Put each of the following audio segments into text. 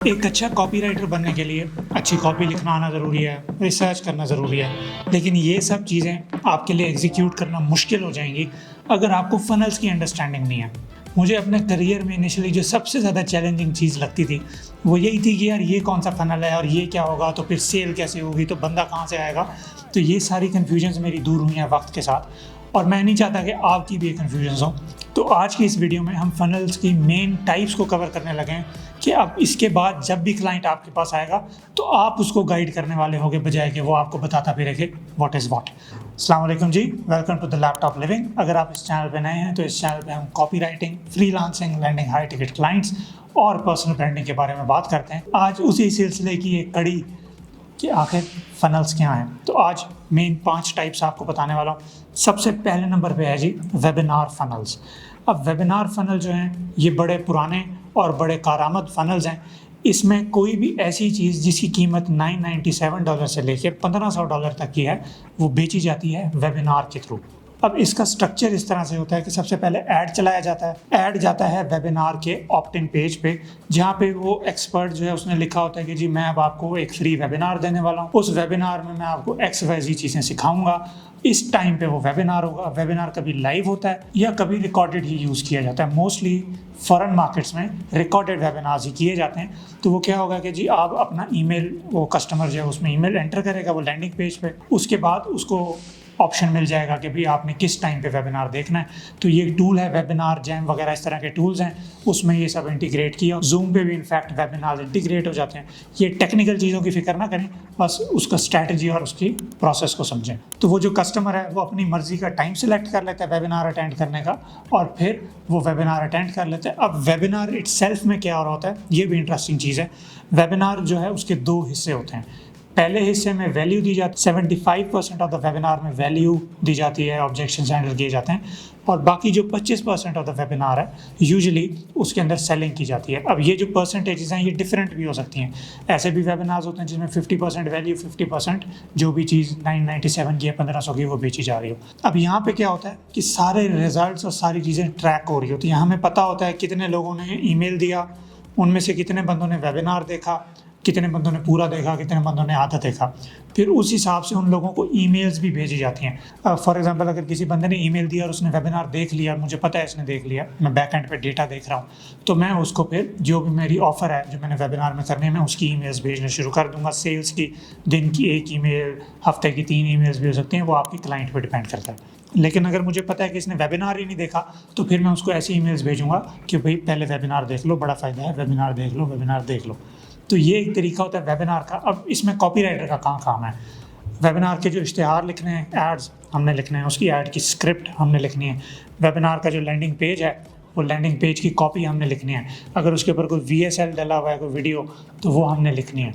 एक अच्छा कॉपीराइटर बनने के लिए अच्छी कॉपी लिखना आना ज़रूरी है, रिसर्च करना ज़रूरी है, लेकिन ये सब चीज़ें आपके लिए एग्जीक्यूट करना मुश्किल हो जाएंगी अगर आपको फ़नल्स की अंडरस्टैंडिंग नहीं है। मुझे अपने करियर में इनिशियली जो सबसे ज़्यादा चैलेंजिंग चीज़ लगती थी वो यही थी कि यार ये कौन सा फ़नल है और ये क्या होगा, तो फिर सेल कैसे होगी, तो बंदा कहाँ से आएगा। तो ये सारी कन्फ्यूजन्स मेरी दूर हुई हैं वक्त के साथ, और मैं नहीं चाहता कि आपकी भी ये कन्फ्यूजन्स हो। तो आज की इस वीडियो में हम फ़नल्स की मेन टाइप्स को कवर करने लगे हैं कि अब इसके बाद जब भी क्लाइंट आपके पास आएगा तो आप उसको गाइड करने वाले होंगे, बजाय कि वो आपको बताता फिरे कि व्हाट इज़ व्हाट। अस्सलाम वालेकुम जी, welcome to the laptop living. अगर आप इस चैनल पे नए हैं तो इस चैनल पे हम copywriting, freelancing, landing high ticket clients और पर्सनल ब्रांडिंग के बारे में बात करते हैं। आज उसी सिलसिले की एक कड़ी कि आखिर फ़नल्स क्या हैं। तो आज मेन 5 टाइप्स आपको बताने वाला हूँ। सबसे पहले नंबर पे है जी वेबिनार फ़नल्स। अब वेबिनार फ़नल जो हैं ये बड़े पुराने और बड़े कारआमद फ़नल्स हैं। इसमें कोई भी ऐसी चीज़ जिसकी कीमत $997 से लेकर $1500 तक की है वो बेची जाती है वेबिनार के थ्रू। अब इसका स्ट्रक्चर इस तरह से होता है कि सबसे पहले ऐड चलाया जाता है। ऐड जाता है वेबिनार के ऑप्ट इन पेज पे, जहाँ पे वो एक्सपर्ट जो है उसने लिखा होता है कि जी मैं अब आपको एक फ्री वेबिनार देने वाला हूँ। उस वेबिनार में मैं आपको XYZ चीज़ें सिखाऊंगा। इस टाइम पे वो वेबिनार होगा। वेबिनार कभी लाइव होता है या कभी रिकॉर्डेड ही यूज़ किया जाता है। मोस्टली फॉरेन मार्केट्स में रिकॉर्डेड वेबिनार्स ही किए जाते हैं। तो वो क्या होगा कि जी आप अपना ईमेल, वो कस्टमर जो है उसमें ईमेल एंटर करेगा वो लैंडिंग पेज पे, उसके बाद उसको ऑप्शन मिल जाएगा कि भाई आपने किस टाइम पे वेबिनार देखना है। तो ये टूल है वेबिनार जैम वगैरह, इस तरह के टूल्स हैं, उसमें ये सब इंटीग्रेट किया। जूम पे भी इनफैक्ट वेबिनार इंटीग्रेट हो जाते हैं। ये टेक्निकल चीज़ों की फिक्र ना करें, बस उसका स्ट्रैटेजी और उसकी प्रोसेस को समझें। तो वो जो कस्टमर है वो अपनी मर्जी का टाइम सेलेक्ट कर लेता है वेबिनार अटेंड करने का, और फिर वो वेबिनार अटेंड कर लेते हैं। अब वेबिनार इटसेल्फ में क्या हो रहा होता है ये भी इंटरेस्टिंग चीज़ है। वेबिनार जो है उसके 2 हिस्से होते हैं। पहले हिस्से में वैल्यू दी जाती है, 75% ऑफ द वेबिनार में वैल्यू दी जाती है, ऑब्जेक्शन हैंडल किए जाते हैं, और बाकी जो 25% ऑफ द वेबिनार है यूजुअली उसके अंदर सेलिंग की जाती है। अब ये जो परसेंटेजेस हैं ये डिफरेंट भी हो सकती हैं। ऐसे भी वेबिनार्स होते हैं जिसमें 50% वैल्यू, 50% जो भी चीज़ 997 की है, 1500 की, वो बेची जा रही हो। अब यहाँ पे क्या होता है कि सारे रिजल्ट्स और सारी चीज़ें ट्रैक हो रही होती हैं। हमें पता होता है कितने लोगों ने ईमेल दिया, उनमें से कितने बंदों ने वेबिनार देखा, कितने बंदों ने पूरा देखा, कितने बंदों ने आधा देखा। फिर उस हिसाब से उन लोगों को ईमेल्स भी भेजी जाती हैं। फॉर एग्जांपल अगर किसी बंदे ने ईमेल दिया और उसने वेबिनार देख लिया, मुझे पता है इसने देख लिया, मैं बैक एंड पे डेटा देख रहा हूँ, तो मैं उसको फिर जो भी मेरी ऑफ़र है जो मैंने वेबिनार में करनी है, मैं उसकी ईमेल्स भेजने शुरू कर दूँगा। सेल्स की दिन की 1 ईमेल, हफ्ते की 3 ईमेल्स भी हो सकती हैं, वो आपके क्लाइंट पर डिपेंड करता है। लेकिन अगर मुझे पता है कि इसने वेबिनार ही नहीं देखा तो फिर मैं उसको ऐसी ईमेल्स भेजूँगा कि भाई पहले वेबिनार देख लो, बड़ा फ़ायदा है, वेबिनार देख लो, वेबिनार देख लो। तो ये एक तरीका होता है वेबिनार का। अब इसमें कॉपीराइटर का कहाँ काम है। वेबिनार के जो इश्तिहार लिखने हैं, एड्स हमने लिखने हैं, उसकी ऐड की स्क्रिप्ट हमने लिखनी है। वेबिनार का जो लैंडिंग पेज है वो लैंडिंग पेज की कॉपी हमने लिखनी है। अगर उसके ऊपर कोई VSL डला हुआ है, कोई वीडियो, तो वो हमने लिखनी है।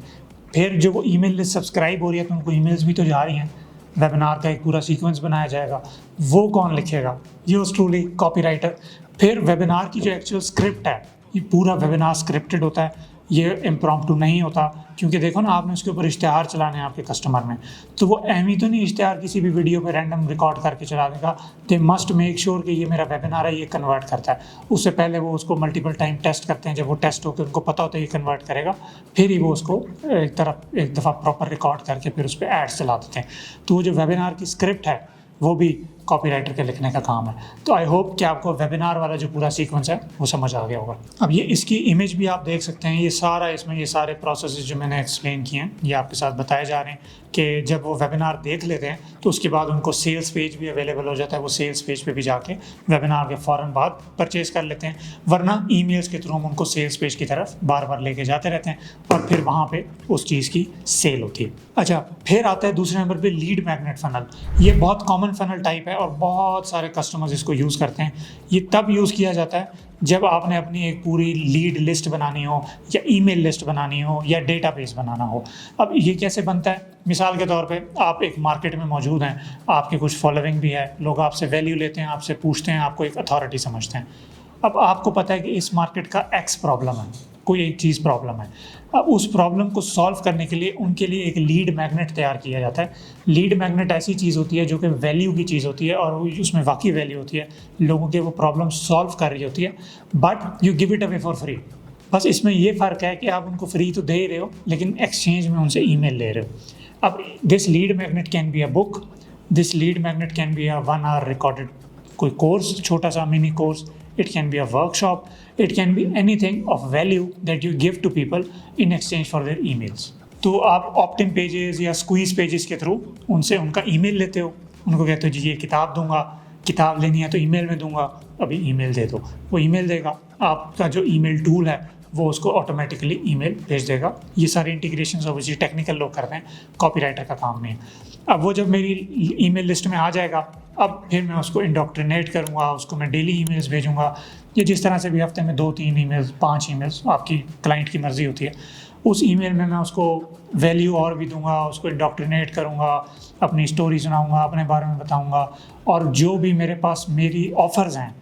फिर जो वो ईमेल लिस्ट सब्सक्राइब हो रही है तो उनको ईमेल्स भी तो जा रही हैं। वेबिनार का एक पूरा सीक्वेंस बनाया जाएगा, वो कौन लिखेगा? Yours truly, copywriter. फिर वेबिनार की जो एक्चुअल स्क्रिप्ट है, ये पूरा वेबिनार स्क्रिप्टेड होता है, ये इम्प्रॉम्प्टू नहीं होता। क्योंकि देखो ना, आपने उसके ऊपर इश्तिहार चलाने हैं आपके कस्टमर में, तो वो एम तो नहीं इश्तिहार किसी भी वीडियो पे रैंडम रिकॉर्ड करके चला देगा। दे मस्ट मेक श्योर कि ये मेरा वेबिनार है, ये कन्वर्ट करता है। उससे पहले वो उसको मल्टीपल टाइम टेस्ट करते हैं। जब वो टेस्ट होकर उनको पता होता है ये कन्वर्ट करेगा, फिर ही वो उसको एक दफ़ा प्रॉपर रिकॉर्ड करके फिर उस पर एड्स चला देते हैं। तो वो जो वेबिनार की स्क्रिप्ट है वो भी कॉपीराइटर के लिखने का काम है। तो आई होप कि आपको वेबिनार वाला जो पूरा सीक्वेंस है वो समझ आ गया होगा। अब ये इसकी इमेज भी आप देख सकते हैं। ये सारा, इसमें ये सारे प्रोसेसेस जो मैंने एक्सप्लेन किए हैं ये आपके साथ बताए जा रहे हैं कि जब वो वेबिनार देख लेते हैं तो उसके बाद उनको सेल्स पेज भी अवेलेबल हो जाता है। वो सेल्स पेज पे भी जाके वेबिनार के फ़ौरन बाद परचेज़ कर लेते हैं, वरना ईमेल्स के थ्रू हम उनको सेल्स पेज की तरफ बार बार लेके जाते रहते हैं और फिर वहाँ पे उस चीज़ की सेल होती है। अच्छा, फिर आता है दूसरे नंबर पे लीड मैग्नेट फ़नल। ये बहुत कॉमन फ़नल टाइप है और बहुत सारे कस्टमर्स इसको यूज़ करते हैं। ये तब यूज़ किया जाता है जब आपने अपनी एक पूरी लीड लिस्ट बनानी हो, या ईमेल लिस्ट बनानी हो, या डेटाबेस बनाना हो। अब ये कैसे बनता है? मिसाल के तौर पे आप एक मार्केट में मौजूद हैं, आपकी कुछ फॉलोइंग भी है, लोग आपसे वैल्यू लेते हैं, आपसे पूछते हैं, आपको एक अथॉरिटी समझते हैं। अब आपको पता है कि इस मार्केट का X प्रॉब्लम है, कोई एक चीज़ प्रॉब्लम है। अब उस प्रॉब्लम को सॉल्व करने के लिए उनके लिए एक लीड मैग्नेट तैयार किया जाता है। लीड मैग्नेट ऐसी चीज़ होती है जो कि वैल्यू की चीज़ होती है और उसमें वाकई वैल्यू होती है, लोगों के वो प्रॉब्लम सॉल्व कर रही होती है, but you give it away for free. बस इसमें ये फ़र्क है कि आप उनको फ्री तो दे ही रहे हो, लेकिन एक्सचेंज में उनसे ईमेल ले रहे हो। अब this lead magnet can be a book, this lead magnet can be a 1 hour recorded कोई कोर्स, छोटा सा mini course, it can be a workshop, it can be anything of value that you give to people in exchange for their emails. तो आप opt in pages या squeeze pages के through उनसे उनका email लेते हो, उनको कहते हो जी ये किताब दूंगा, किताब लेनी है तो ईमेल में दूंगा, अभी ईमेल दे दो, वो ईमेल देगा। आपका जो ईमेल टूल है वो उसको ऑटोमेटिकली ईमेल भेज देगा। ये सारे इंटीग्रेशंस ऑब्वियसली टेक्निकल लोग करते हैं, कॉपीराइटर का काम नहीं है। अब वो जब मेरी ईमेल लिस्ट में आ जाएगा, अब फिर मैं उसको इंडोक्ट्रिनेट करूँगा, उसको मैं डेली ईमेल्स भेजूँगा, या जिस तरह से भी हफ्ते में 2-3 ईमेल्स, 5 ईमेल्स, आपकी क्लाइंट की मर्ज़ी होती है। उस ईमेल में मैं उसको वैल्यू और भी दूंगा, उसको इंडोक्ट्रिनेट करूँगा, अपनी स्टोरी सुनाऊँगा, अपने बारे में बताऊँगा, और जो भी मेरे पास मेरी ऑफ़र्स हैं,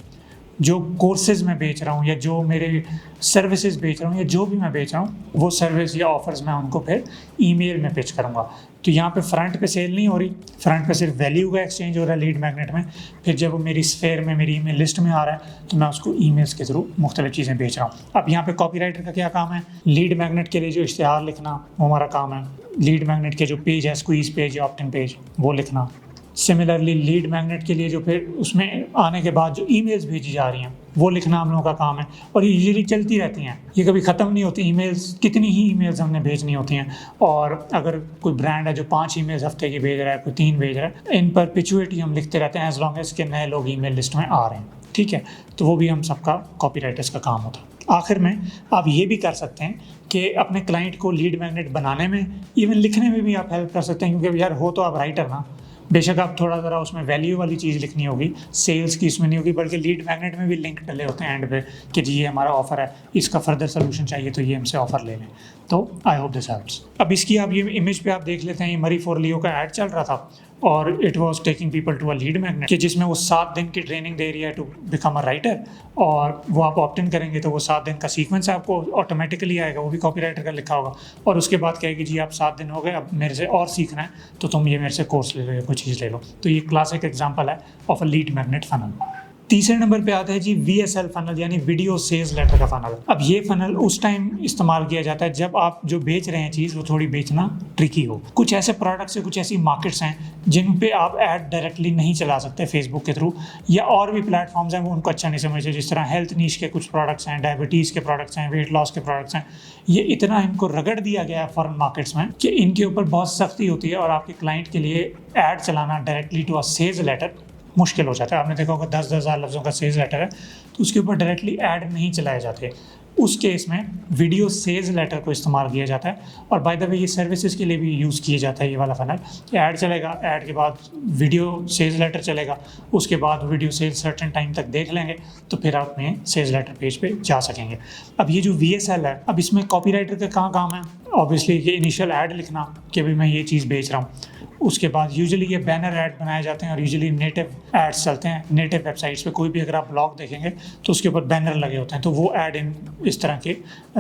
जो कोर्सेज़ मैं बेच रहा हूँ या जो मेरे सर्विसेज बेच रहा हूँ या जो भी मैं बेच रहा हूँ, वो सर्विस या ऑफ़र्स मैं उनको फिर ईमेल में पिच करूँगा। तो यहाँ पे फ्रंट पे सेल नहीं हो रही, फ्रंट पे सिर्फ वैल्यू का एक्सचेंज हो रहा है लीड मैग्नेट में। फिर जब वो मेरी स्फेयर में, मेरी ईमेल लिस्ट में आ रहा है, तो मैं उसको ईमेल्स के थ्रू मुख्तलिफ चीज़ें बेच रहा हूँ। अब यहाँ पे कॉपीराइटर का क्या काम है? लीड मैग्नेट के लिए जो इश्तिहार लिखना, वो हमारा काम है। लीड मैग्नेट के जो पेज है, स्क्वीज पेज या ऑप्ट इन पेज, वो लिखना। सिमिलरली लीड मैग्नेट के लिए जो फिर उसमें आने के बाद जो ईमेल्स भेजी जा रही हैं, वो लिखना हम लोगों का काम है। और ये यूजुअली चलती रहती हैं, ये कभी ख़त्म नहीं होती। ईमेल्स कितनी ही ईमेल्स हमने भेजनी होती हैं, और अगर कोई ब्रांड है जो 5 ईमेल्स हफ्ते की भेज रहा है, कोई 3 भेज रहा है, इन परपेचुइटी हम लिखते रहते हैं एज लॉन्ग एज के नए लोग ईमेल लिस्ट में आ रहे हैं। ठीक है, तो वो भी हम सबका कॉपीराइटर्स का काम होता है। आखिर में आप ये भी कर सकते हैं कि अपने क्लाइंट को लीड मैग्नेट बनाने में, इवन लिखने में भी आप हेल्प कर सकते हैं, क्योंकि यार हो तो आप राइटर ना, बेशक आप थोड़ा ज़रा उसमें वैल्यू वाली चीज़ लिखनी होगी, सेल्स की इसमें नहीं होगी, बल्कि लीड मैग्नेट में भी लिंक डले होते हैं एंड पे कि जी ये हमारा ऑफ़र है, इसका फर्दर सोल्यूशन चाहिए तो ये हमसे ऑफ़र ले लें। तो आई होप दिस हेल्प्स। अब इसकी आप ये इमेज पे आप देख लेते हैं, ये मरी फोरलियो का ऐड चल रहा था, और it was taking people to a lead magnet, कि जिसमें वो 7 दिन की ट्रेनिंग दे रही है टू बिकम अ राइटर, और वो आप ऑप्ट इन करेंगे तो वो 7 दिन का सीक्वेंस आपको ऑटोमेटिकली आएगा, वो भी कॉपीराइटर का लिखा होगा, और उसके बाद कहेगी जी आप 7 दिन हो गए, अब मेरे से और सीखना है तो तुम ये मेरे से कोर्स ले लो या कोई चीज़ ले लो। तो ये क्लासिक एग्जाम्पल है of a lead magnet funnel. तीसरे नंबर पे आता है जी VSL फनल, यानी वीडियो सेल्स लेटर का फनल। अब ये फनल उस टाइम इस्तेमाल किया जाता है जब आप जो बेच रहे हैं चीज़, वो थोड़ी बेचना ट्रिकी हो। कुछ ऐसे प्रोडक्ट्स है, कुछ ऐसी मार्केट्स हैं जिन पे आप ऐड डायरेक्टली नहीं चला सकते फेसबुक के थ्रू, या और भी प्लेटफॉर्म्स हैं वो उनको अच्छा नहीं समझते, जिस तरह हेल्थ नीश के कुछ प्रोडक्ट्स हैं, डायबिटीज़ के प्रोडक्ट्स हैं, वेट लॉस के प्रोडक्ट्स हैं। ये इतना इनको रगड़ दिया गया है फॉरेन मार्केट्स में कि इनके ऊपर बहुत सख्ती होती है, और आपके क्लाइंट के लिए ऐड चलाना directly to a sales letter मुश्किल हो जाता है। आपने देखा होगा 10-10 हज़ार लफ्ज़ों का सेल्स लेटर है, तो उसके ऊपर डायरेक्टली ऐड नहीं चलाए जाते। उस केस में वीडियो सेल्स लेटर को इस्तेमाल किया जाता है, और बाय द वे ये सर्विसेज के लिए भी यूज़ किया जाता है ये वाला फनल। ऐड चलेगा, ऐड के बाद वीडियो सेल्स लेटर चलेगा, उसके बाद वीडियो सेल्स सर्टेन टाइम तक देख लेंगे, तो फिर आप अपने सेल्स लेटर पेज पे जा सकेंगे। अब ये जो VSL है, अब इसमें कॉपीराइटर का कहाँ काम है? ऑब्वियसली ये इनिशियल ऐड लिखना कि भाई मैं ये चीज़ बेच रहा हूँ। उसके बाद यूजुअली ये बैनर ऐड बनाए जाते हैं, और यूजुअली नेटिव एड्स चलते हैं। नेटिव वेबसाइट्स पे कोई भी अगर आप ब्लॉग देखेंगे तो उसके ऊपर बैनर लगे होते हैं, तो वो ऐड इन इस तरह के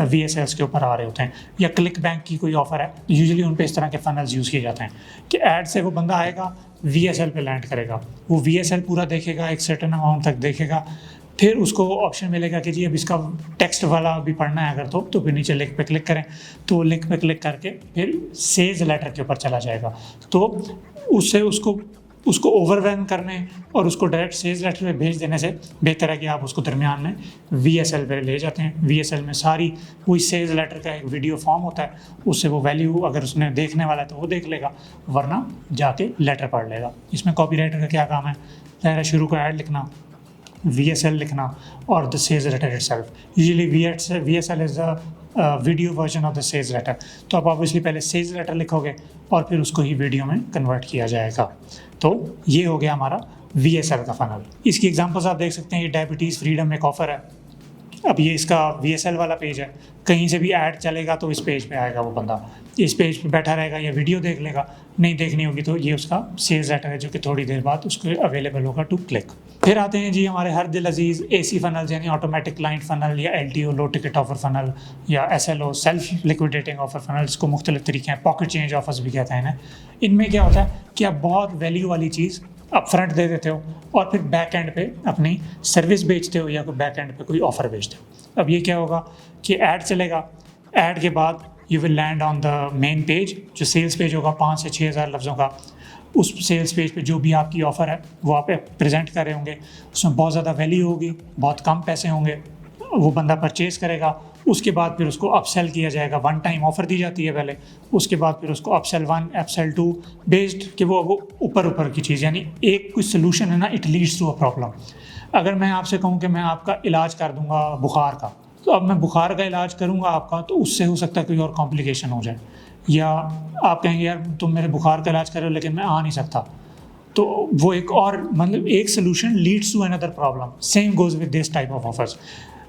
VSLs के ऊपर आ रहे होते हैं। या क्लिक बैंक की कोई ऑफ़र है, यूजुअली उन पे इस तरह के फनल्स यूज़ किए जाते हैं कि ऐड से वो बंदा आएगा, VSL पे लैंड करेगा, वो VSL पूरा देखेगा, एक सर्टेन अमाउंट तक देखेगा, फिर उसको ऑप्शन मिलेगा कि जी अब इसका टेक्स्ट वाला भी पढ़ना है अगर, तो फिर नीचे लिंक पे क्लिक करें, तो लिंक पे क्लिक करके फिर सेल्स लेटर के ऊपर चला जाएगा। तो उससे उसको ओवरवेलम करने और उसको डायरेक्ट सेल्स लेटर पे भेज देने से बेहतर है कि आप उसको दरमियान में VSL पे ले जाते हैं। VSL में सारी वही सेल्स लेटर का एक वीडियो फॉर्म होता है, उससे वो वैल्यू अगर उसने देखने वाला है तो वो देख लेगा, वरना जाके लेटर पढ़ लेगा। इसमें कॉपीराइटर का क्या काम है? पहले शुरू का ऐड लिखना, VSL लिखना, और the sales letter itself. Usually VSL is the video version of the sales letter. तो आप ऑब्वियसली पहले सेल्स लेटर लिखोगे और फिर उसको ही वीडियो में कन्वर्ट किया जाएगा। तो ये हो गया हमारा VSL का फनल। इसकी एग्जांपल्स आप देख सकते हैं। ये डायबिटीज़ फ्रीडम एक ऑफ़र है। अब ये इसका VSL वाला पेज है, कहीं से भी ऐड चलेगा तो इस पेज पे आएगा, वो बंदा इस पेज पे बैठा रहेगा या वीडियो देख लेगा। नहीं देखनी होगी तो ये उसका सेल्स लेटर है जो कि थोड़ी देर बाद उसको अवेलेबल होगा टू क्लिक। फिर आते हैं जी हमारे हर दिल अजीज़ AC फनल्स, यानी ऑटोमेटिक क्लाइंट फनल, या LTO लो टिकट ऑफर फनल, या SLO self liquidating offer funnel. इसको मुख्तलिफ तरीके हैं, पॉकेट चेंज ऑफर्स भी कहते हैं इन्हें। इनमें क्या होता है कि आप बहुत वैल्यू वाली चीज़ अप फ्रंट दे देते हो और फिर बैक एंड पे अपनी सर्विस बेचते हो या कोई बैक एंड पे कोई ऑफ़र बेचते हो। अब ये क्या होगा कि ऐड चलेगा, ऐड के बाद you will land on the main page, जो सेल्स पेज होगा 5 से 6 हज़ार लफ्ज़ों का। उस सेल्स पेज पे जो भी आपकी ऑफ़र है वो आप प्रेजेंट कर रहे होंगे, उसमें बहुत ज़्यादा वैल्यू होगी, बहुत कम पैसे होंगे, वो बंदा परचेज़ करेगा। उसके बाद फिर उसको अपसेल किया जाएगा, वन टाइम ऑफ़र दी जाती है पहले, उसके बाद फिर उसको अपसेल 1 अपसेल 2 बेस्ड कि वो ऊपर की चीज़, यानी एक कोई सोल्यूशन है ना, it leads to a problem. अगर मैं आपसे कहूँ कि मैं आपका इलाज कर दूँगा बुखार का, तो अब मैं बुखार का इलाज करूँगा आपका, तो उससे हो सकता है कोई और कॉम्प्लिकेशन हो जाए, या आप कहेंगे यार तुम मेरे बुखार का इलाज कर रहे हो लेकिन मैं आ नहीं सकता, तो वो एक और मतलब एक solution leads to another problem. Same goes with this type of offers.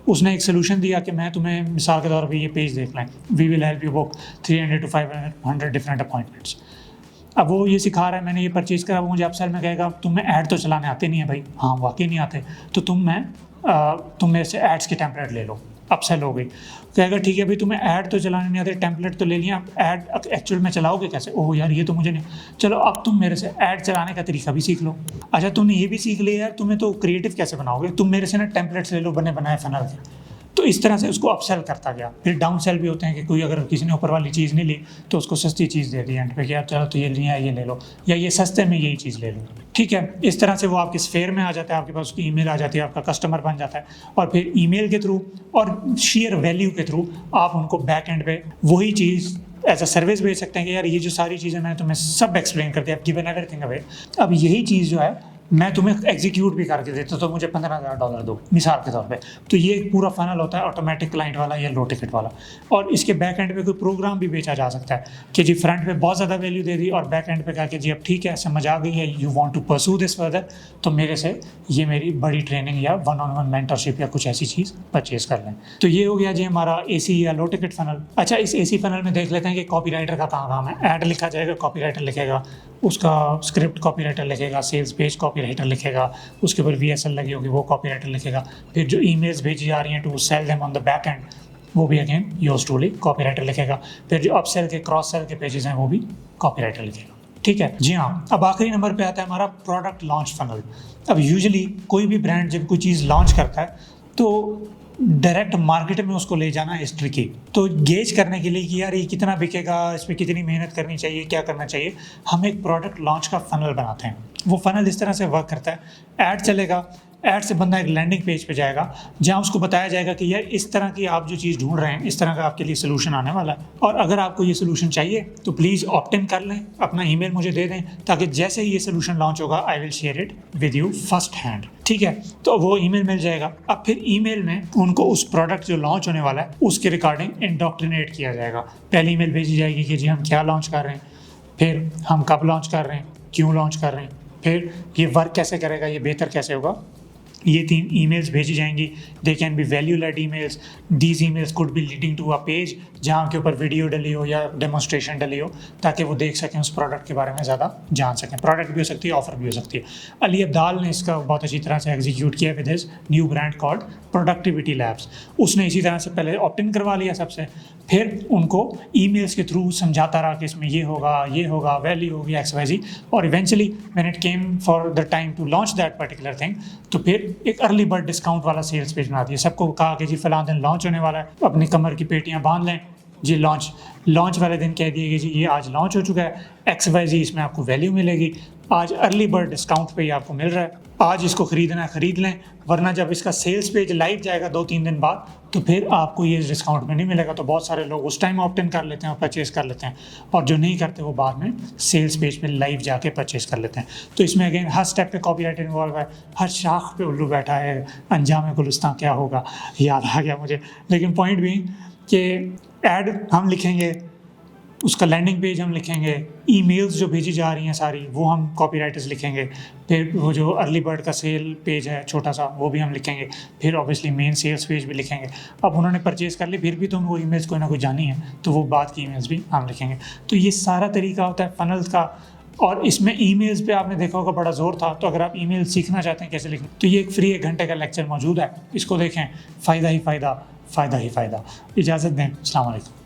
उसने एक सोल्यूशन दिया कि मैं तुम्हें मिसाल के तौर पे ये पेज देख लें, we will help you book 300 to 500 different appointments. अब वो ये सिखा रहा है, मैंने ये परचेज़ करा, वो मुझे अपसेल में कहेगा तुम्हें ऐड तो चलाने आते नहीं है भाई, हाँ वाकई नहीं आते, तो तुम मेरे से एड्स के टेम्पलेट ले लो, अपसेल हो गई। कहेगा ठीक है भाई तुम्हें ऐड तो चलाने नहीं आते, टेम्पलेट तो ले लिया, आप ऐड एक्चुअल में चलाओगे कैसे? ओह यार ये तो मुझे नहीं, चलो अब तुम मेरे से ऐड चलाने का तरीका भी सीख लो। अच्छा तुमने ये भी सीख लिया यार, तुम्हें तो क्रिएटिव कैसे बनाओगे, तुम मेरे से ना टेम्पलेट्स ले लो बने बनाए फनल के। तो इस तरह से उसको अपसेल करता गया। फिर डाउन सेल भी होते हैं कि कोई अगर किसी ने ऊपर वाली चीज़ नहीं ली तो उसको सस्ती चीज़ दे दी एंड पे कि यार चलो तो ये लिया ये ले लो, या ये सस्ते में यही चीज़ ले लो, ठीक है। इस तरह से वो आपके स्फेयर में आ जाता है, आपके पास उसकी ईमेल आ जाती है, आपका कस्टमर बन जाता है, और फिर ईमेल के थ्रू और शेयर वैल्यू के थ्रू आप उनको बैक एंड पे वही चीज़ एज अ सर्विस भेज सकते हैं कि यार ये जो सारी चीज़ें मैंने तुम्हें सब एक्सप्लेन कर दिया, गिवन एवरीथिंग अवे, अब यही चीज़ जो है मैं तुम्हें एग्जीक्यूट भी करके देता तो मुझे $15,000 दो, मिसाल के तौर पे। तो ये एक पूरा फनल होता है ऑटोमेटिक क्लाइंट वाला या लो टिकट वाला। और इसके बैक एंड पे कोई प्रोग्राम भी बेचा जा सकता है कि जी फ्रंट पे बहुत ज़्यादा वैल्यू दे दी और बैक एंड पे कहा कि जी अब ठीक है समझ आ गई है, you want to pursue this further, तो मेरे से ये मेरी बड़ी ट्रेनिंग या 1-on-1 मेंटरशिप या कुछ ऐसी चीज़ परचेज कर लें। तो ये हो गया जी हमारा AC या लो टिकट फनल। अच्छा इस AC फनल में देख लेते हैं कि कॉपी राइटर का कहाँ काम है। ऐड लिखा जाएगा, कॉपी राइटर लिखेगा, उसका स्क्रिप्ट कॉपी राइटर लिखेगा, सेल्स पेज कॉपी राइटर लिखेगा, उसके ऊपर VSL लगी होगी वो कॉपी राइटर लिखेगा, फिर जो ईमेल्स भेजी जा रही हैं to sell them on the back end वो भी again yours truly copywriter लिखेगा, फिर जो अपसेल के क्रॉस सेल के पेजेस हैं वो भी कॉपी राइटर लिखेगा, ठीक है जी हाँ। अब आखिरी नंबर पे आता है हमारा प्रोडक्ट लॉन्च फनल। अब यूजुअली कोई भी ब्रांड जब कोई चीज़ लॉन्च करता है तो डायरेक्ट मार्केट में उसको ले जाना है ट्रिकी। तो गेज करने के लिए कि यार ये कितना बिकेगा, इस पर कितनी मेहनत करनी चाहिए, क्या करना चाहिए, हम एक प्रोडक्ट लॉन्च का फनल बनाते हैं। वो फनल इस तरह से वर्क करता है, ऐड चलेगा, ऐड से बंदा एक लैंडिंग पेज पे जाएगा जहाँ उसको बताया जाएगा कि यार इस तरह की आप जो चीज़ ढूंढ रहे हैं इस तरह का आपके लिए सोल्यूशन आने वाला है, और अगर आपको ये सोल्यूशन चाहिए तो प्लीज़ ऑप्ट इन कर लें, अपना ईमेल मुझे दे दें, ताकि जैसे ही ये सोल्यूशन लॉन्च होगा I will share it with you first hand, ठीक है। तो वो ईमेल मिल जाएगा। अब फिर ईमेल में उनको उस प्रोडक्ट जो लॉन्च होने वाला है उसके रिगार्डिंग इंडोक्ट्रिनेट किया जाएगा। पहली ईमेल भेजी जाएगी कि जी हम क्या लॉन्च कर रहे हैं, फिर हम कब लॉन्च कर रहे हैं, क्यों लॉन्च कर रहे हैं, फिर ये वर्क कैसे करेगा, ये बेहतर कैसे होगा। ये 3 ईमेल्स भेजी जाएंगी। They can be value led emails, these emails could be leading to a page जहाँ के ऊपर वीडियो डली हो या डेमोन्स्ट्रेशन डली हो, ताकि वो देख सकें, उस प्रोडक्ट के बारे में ज़्यादा जान सकें। प्रोडक्ट भी हो सकती है, ऑफर भी हो सकती है। अली अब्दाल ने इसका बहुत अच्छी तरह से एग्जीक्यूट किया with his new brand called productivity labs. उसने इसी तरह से पहले ऑप्ट इन करवा लिया सबसे, फिर उनको ईमेल्स के थ्रू समझाता रहा कि इसमें ये होगा, वैल्यू होगी XYZ, और eventually when it came for the time to launch that particular thing, तो फिर एक अर्ली बर्ड डिस्काउंट वाला सेल्स पेज बना दिया। सबको कहा कि जी फलां दिन लॉन्च होने वाला है, अपनी कमर की पेटियां बांध लें जी, लॉन्च वाले दिन कह दिए कि जी ये आज लॉन्च हो चुका है, XYZ इसमें आपको वैल्यू मिलेगी, आज अर्ली बर्ड डिस्काउंट पे ही आपको मिल रहा है, आज इसको ख़रीदना है ख़रीद लें, वरना जब इसका सेल्स पेज लाइव जाएगा 2-3 दिन बाद तो फिर आपको ये डिस्काउंट में नहीं मिलेगा। तो बहुत सारे लोग उस टाइम ऑप्ट इन कर लेते हैं और परचेज़ कर लेते हैं, और जो नहीं करते वो बाद में सेल्स पेज पे लाइव जाके परचेज़ कर लेते हैं। तो इसमें अगेन हर स्टेप पे कॉपीराइट इन्वॉल्व है, हर शाख पे उल्लू बैठा है, अंजाम गुलिस्तां क्या होगा याद आ गया मुझे। लेकिन पॉइंट भी कि ऐड हम लिखेंगे, उसका लैंडिंग पेज हम लिखेंगे, ईमेल्स जो भेजी जा रही हैं सारी वो हम कॉपीराइटर्स लिखेंगे, फिर वो जो अर्ली बर्ड का सेल पेज है छोटा सा वो भी हम लिखेंगे, फिर ऑब्वियसली मेन सेल्स पेज भी लिखेंगे। अब उन्होंने परचेज़ कर ली फिर भी तो उनको ईमेल्स कोई ना कोई जानी है, तो वो बाद की ईमेल्स भी हम लिखेंगे। तो ये सारा तरीका होता है फ़नल्स का, और इसमें ईमेल्स पे आपने देखा होगा बड़ा ज़ोर था। तो अगर आप ईमेल सीखना चाहते हैं कैसे लिखना, तो ये एक फ्री 1 घंटे का लेक्चर मौजूद है, इसको देखें, फ़ायदा ही फ़ायदा, फ़ायदा ही फ़ायदा। इजाज़त दें, अस्सलाम वालेकुम।